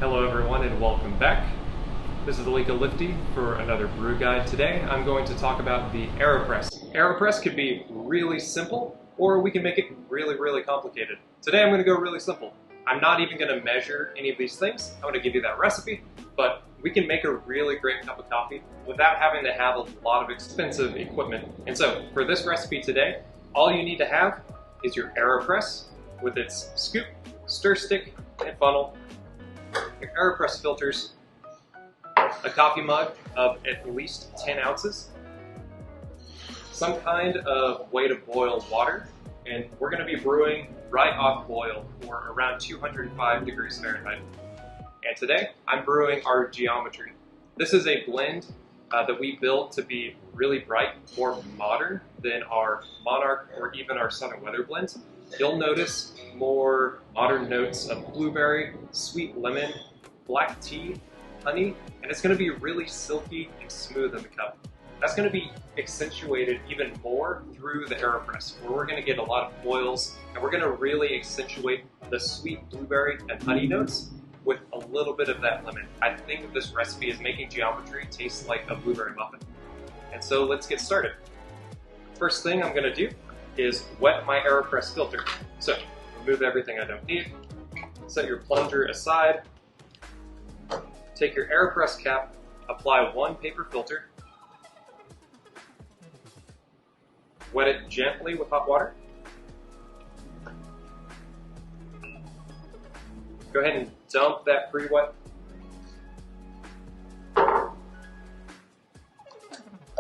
Hello everyone and welcome back. This is Alika Lifty for another brew guide. Today I'm going to talk about the Aeropress. Aeropress could be really simple or we can make it really complicated. Today I'm going to go really simple. I'm not even going to measure any of these things. I'm going to give you that recipe, but we can make a really great cup of coffee without having to have a lot of expensive equipment. And so for this recipe today, all you need to have is your Aeropress with its scoop, stir stick, and funnel, your Aeropress filters, a coffee mug of at least 10 ounces, some kind of way to boil water, and we're going to be brewing right off boil for around 205 degrees Fahrenheit. And today I'm brewing our geometry. This is a blend that we built to be really bright, more modern than our Monarch or even our Southern Weather blends. You'll notice more modern notes of blueberry, sweet lemon, black tea, honey, and it's going to be really silky and smooth in the cup. That's going to be accentuated even more through the Aeropress, where we're going to get a lot of oils, and we're going to really accentuate the sweet blueberry and honey notes with a little bit of that lemon. I think this recipe is making geometry taste like a blueberry muffin. And so let's get started. First thing I'm going to do is wet my Aeropress filter. So remove everything I don't need, set your plunger aside, take your Aeropress cap, apply one paper filter, wet it gently with hot water. Go ahead and dump that pre-wet.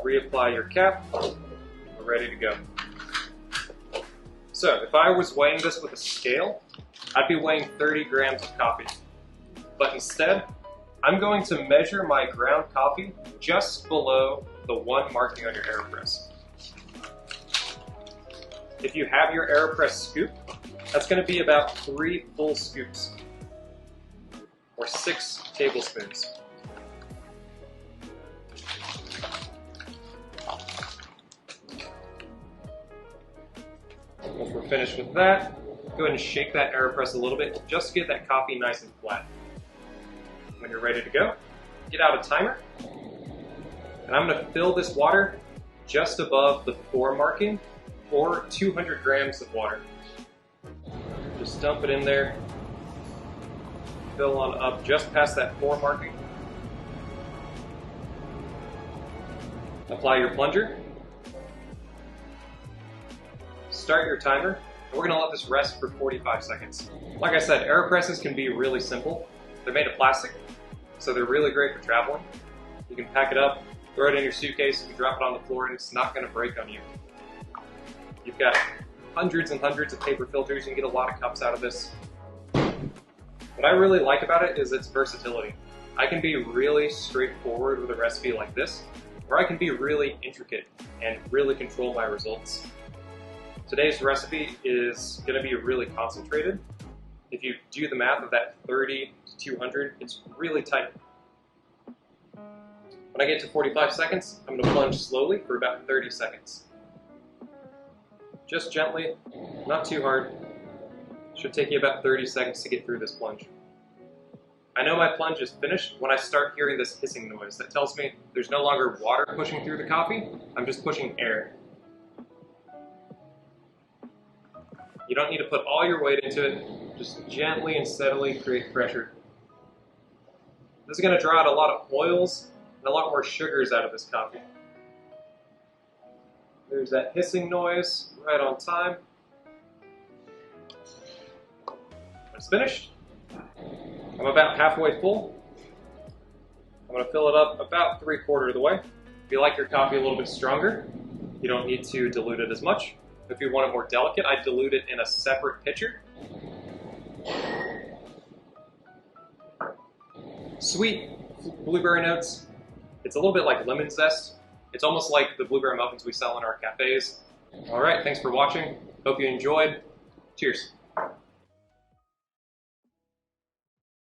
Reapply your cap. We're ready to go. So if I was weighing this with a scale, I'd be weighing 30 grams of coffee. But instead, I'm going to measure my ground coffee just below the one marking on your Aeropress. If you have your Aeropress scoop, that's going to be about 3 full scoops, or 6 tablespoons. Once we're finished with that, go ahead and shake that Aeropress a little bit just to get that coffee nice and flat. When you're ready to go, get out a timer, and I'm going to fill this water just above the 4 marking, or 200 grams of water. Just dump it in there, fill on up just past that 4 marking. Apply your plunger, start your timer, and we're going to let this rest for 45 seconds. Like I said, Aeropresses can be really simple. They're made of plastic, so they're really great for traveling. You can pack it up, throw it in your suitcase, you can drop it on the floor, and it's not going to break on you. You've got hundreds and hundreds of paper filters. You can get a lot of cups out of this. What I really like about it is its versatility. I can be really straightforward with a recipe like this, or I can be really intricate and really control my results. Today's recipe is going to be really concentrated. If you do the math of that 30 to 200, it's really tight. When I get to 45 seconds, I'm going to plunge slowly for about 30 seconds. Just gently, not too hard. Should take you about 30 seconds to get through this plunge. I know my plunge is finished when I start hearing this hissing noise. That tells me there's no longer water pushing through the coffee, I'm just pushing air. You don't need to put all your weight into it, just gently and steadily create pressure. This is going to draw out a lot of oils and a lot more sugars out of this coffee. There's that hissing noise, right on time. It's finished. I'm about halfway full. I'm going to fill it up about 3/4 of the way. If you like your coffee a little bit stronger, you don't need to dilute it as much. If you want it more delicate, I dilute it in a separate pitcher. Sweet blueberry notes. It's a little bit like lemon zest. It's almost like the blueberry muffins we sell in our cafes. All right, thanks for watching. Hope you enjoyed. Cheers.